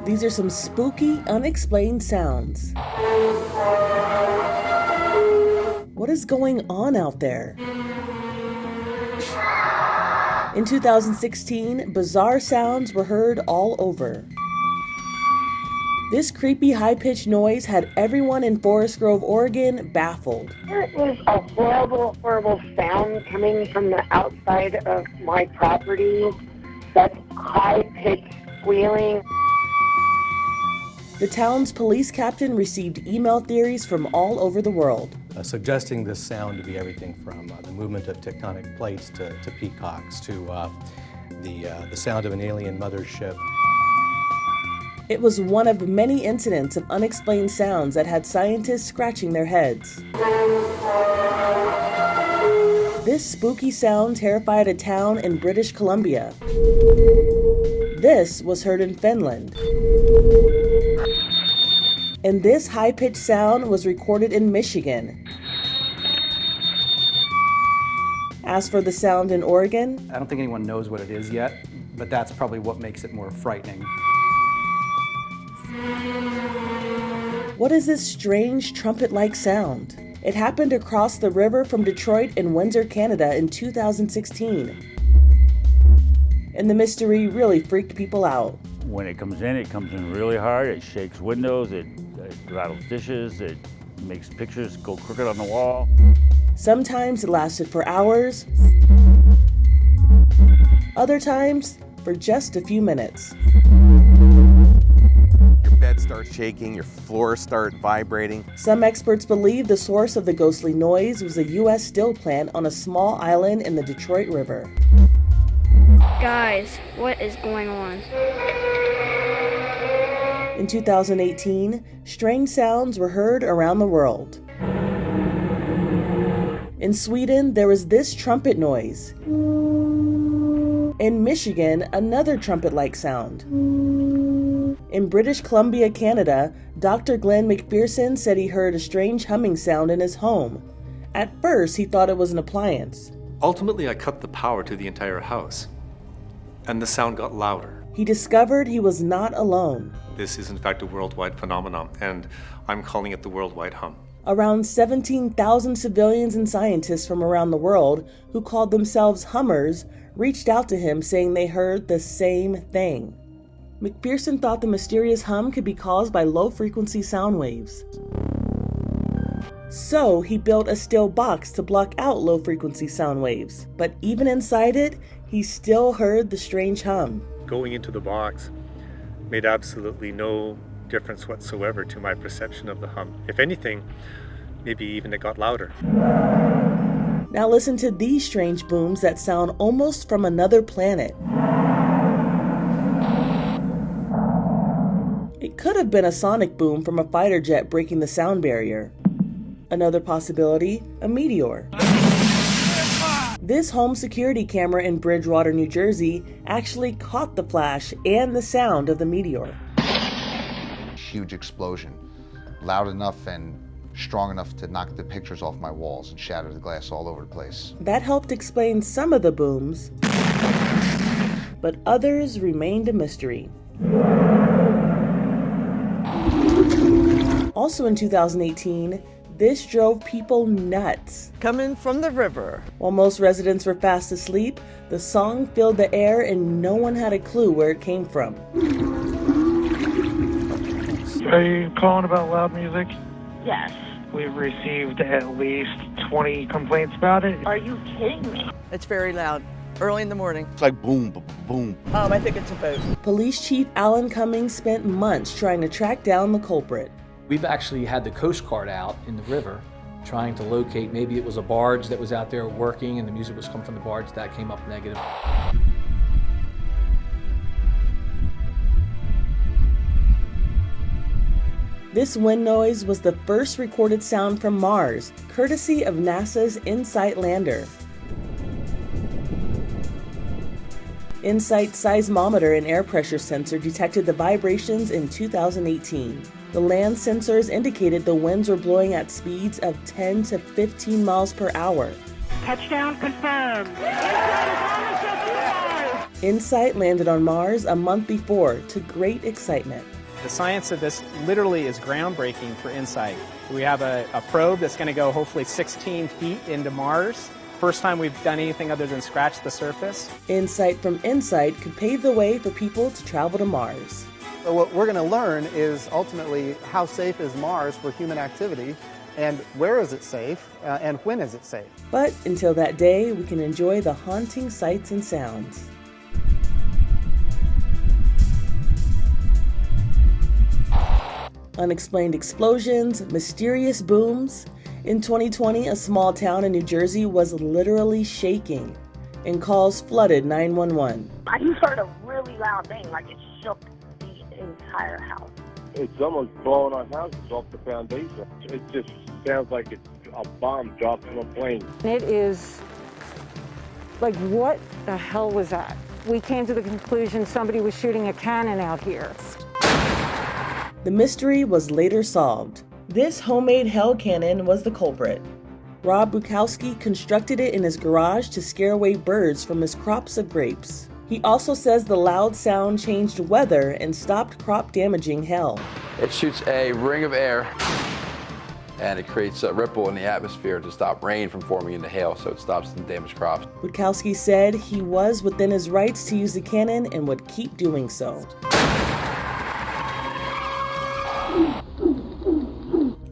These are some spooky, unexplained sounds. What is going on out there? In 2016, bizarre sounds were heard all over. This creepy high-pitched noise had everyone in Forest Grove, Oregon baffled. There is a horrible, horrible sound coming from the outside of my property. That's high-pitched squealing. The town's police captain received email theories from all over the world. Suggesting this sound to be everything from the movement of tectonic plates to peacocks to the sound of an alien mothership. It was one of many incidents of unexplained sounds that had scientists scratching their heads. This spooky sound terrified a town in British Columbia. This was heard in Finland. And this high-pitched sound was recorded in Michigan. As for the sound in Oregon, I don't think anyone knows what it is yet, but that's probably what makes it more frightening. what is this strange trumpet-like sound? It happened across the river from Detroit in Windsor, Canada in 2016. And the mystery really freaked people out. When it comes in really hard. It shakes windows, it rattles dishes, it makes pictures go crooked on the wall. Sometimes it lasted for hours. Other times, for just a few minutes. Your bed starts shaking, your floors start vibrating. Some experts believe the source of the ghostly noise was a U.S. steel plant on a small island in the Detroit River. Guys, what is going on? In 2018, strange sounds were heard around the world. In Sweden, there was this trumpet noise. In Michigan, another trumpet-like sound. In British Columbia, Canada, Dr. Glenn McPherson said he heard a strange humming sound in his home. At first, he thought it was an appliance. Ultimately, I cut the power to the entire house, and the sound got louder. He discovered he was not alone. This is in fact a worldwide phenomenon, and I'm calling it the worldwide hum. Around 17,000 civilians and scientists from around the world who called themselves hummers reached out to him saying they heard the same thing. McPherson thought the mysterious hum could be caused by low-frequency sound waves. So he built a steel box to block out low-frequency sound waves. But even inside it, he still heard the strange hum. Going into the box made absolutely no difference whatsoever to my perception of the hum. If anything, maybe even it got louder. Now listen to these strange booms that sound almost from another planet. It could have been a sonic boom from a fighter jet breaking the sound barrier. Another possibility, a meteor. This home security camera in Bridgewater, New Jersey actually caught the flash and the sound of the meteor. Huge explosion, loud enough and strong enough to knock the pictures off my walls and shatter the glass all over the place. That helped explain some of the booms, but others remained a mystery. Also in 2018, this drove people nuts. Coming from the river. While most residents were fast asleep, the song filled the air and no one had a clue where it came from. Are you calling about loud music? Yes. We've received at least 20 complaints about it. Are you kidding me? It's very loud. Early in the morning. It's like boom, boom, boom. I think it's a boat. Police Chief Alan Cummings spent months trying to track down the culprit. We've actually had the Coast Guard out in the river trying to locate, maybe it was a barge that was out there working and the music was coming from the barge. That came up negative. This wind noise was the first recorded sound from Mars, courtesy of NASA's InSight lander. InSight's seismometer and air pressure sensor detected the vibrations in 2018. The land sensors indicated the winds were blowing at speeds of 10 to 15 miles per hour. Touchdown confirmed. InSight landed on Mars a month before, to great excitement. The science of this literally is groundbreaking for InSight. We have a probe that's going to go hopefully 16 feet into Mars. First time we've done anything other than scratch the surface. Insight from InSight could pave the way for people to travel to Mars. So what we're going to learn is ultimately how safe is Mars for human activity, and where is it safe, and when is it safe. But until that day, we can enjoy the haunting sights and sounds. Unexplained explosions, mysterious booms. In 2020, a small town in New Jersey was literally shaking, and calls flooded 911. I just heard a really loud bang, like it shook the entire house. It's almost blowing our houses off the foundation. It just sounds like it's a bomb dropped from a plane. It is like, what the hell was that? We came to the conclusion somebody was shooting a cannon out here. The mystery was later solved. This homemade hell cannon was the culprit. Rob Bukowski constructed it in his garage to scare away birds from his crops of grapes. He also says the loud sound changed weather and stopped crop damaging hail. It shoots a ring of air and it creates a ripple in the atmosphere to stop rain from forming into hail, so it stops the damaged crops. Bukowski said he was within his rights to use the cannon and would keep doing so.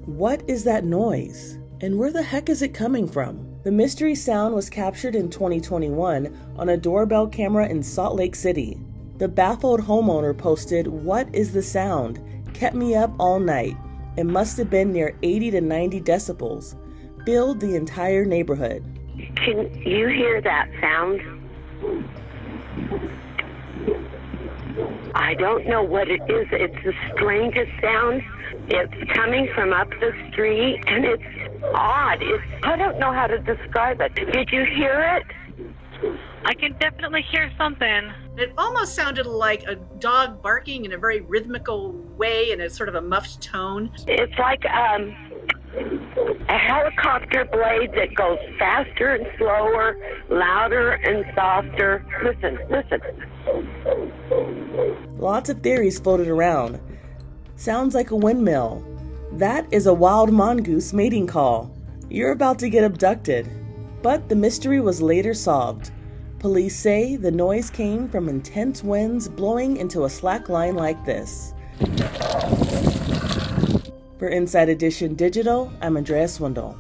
What is that noise? And where the heck is it coming from? The mystery sound was captured in 2021 on a doorbell camera in Salt Lake City. The baffled homeowner posted, "What is the sound? Kept me up all night. It must have been near 80 to 90 decibels. Filled the entire neighborhood." Can you hear that sound? I don't know what it is. It's the strangest sound. It's coming from up the street, and it's odd. I don't know how to describe it. Did you hear it? I can definitely hear something. It almost sounded like a dog barking in a very rhythmical way in a sort of a muffled tone. It's like a helicopter blade that goes faster and slower, louder and softer. Listen. Lots of theories floated around. Sounds like a windmill. That is a wild mongoose mating call. You're about to get abducted. But the mystery was later solved. Police say the noise came from intense winds blowing into a slack line like this. For Inside Edition Digital, I'm Andrea Swindall.